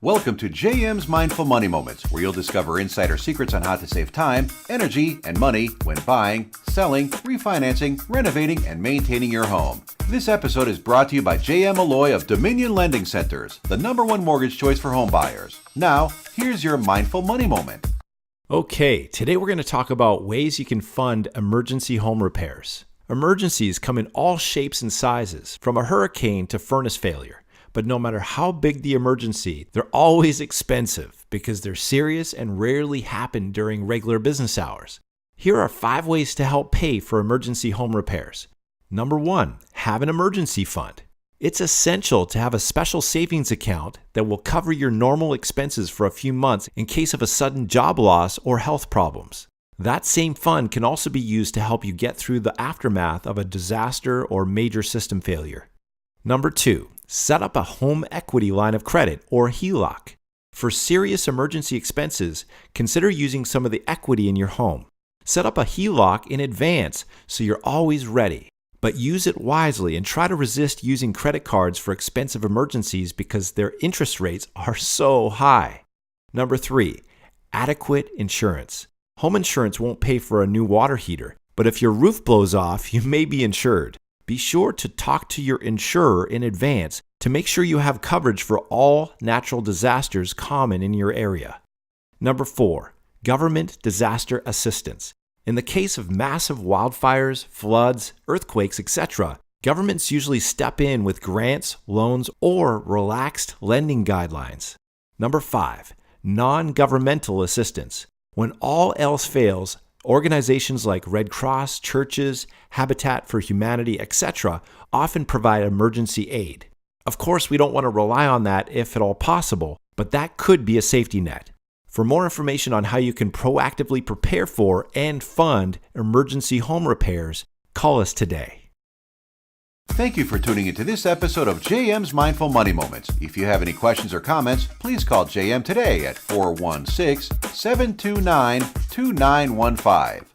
Welcome to JM's Mindful Money Moments, where you'll discover insider secrets on how to save time, energy, and money when buying, selling, refinancing, renovating, and maintaining your home. This episode is brought to you by JM Molloy of Dominion Lending Centers, the #1 mortgage choice for home buyers. Now, here's your Mindful Money Moment. Okay, today we're going to talk about ways you can fund emergency home repairs. Emergencies come in all shapes and sizes, from a hurricane to furnace failure. But no matter how big the emergency, they're always expensive because they're serious and rarely happen during regular business hours. Here are 5 ways to help pay for emergency home repairs. Number 1, have an emergency fund. It's essential to have a special savings account that will cover your normal expenses for a few months in case of a sudden job loss or health problems. That same fund can also be used to help you get through the aftermath of a disaster or major system failure. Number 2, set up a home equity line of credit or HELOC. For serious emergency expenses, consider using some of the equity in your home. Set up a HELOC in advance so you're always ready. But use it wisely and try to resist using credit cards for expensive emergencies because their interest rates are so high. Number 3, adequate insurance. Home insurance won't pay for a new water heater, but if your roof blows off, you may be insured. Be sure to talk to your insurer in advance to make sure you have coverage for all natural disasters common in your area. Number 4, government disaster assistance. In the case of massive wildfires, floods, earthquakes, etc., governments usually step in with grants, loans, or relaxed lending guidelines. Number 5, non-governmental assistance. When all else fails, organizations like Red Cross, churches, Habitat for Humanity, etc. often provide emergency aid. Of course, we don't want to rely on that if at all possible, but that could be a safety net. For more information on how you can proactively prepare for and fund emergency home repairs, call us today. Thank you for tuning into this episode of JM's Mindful Money Moments. If you have any questions or comments, please call JM today at 416-729-2915.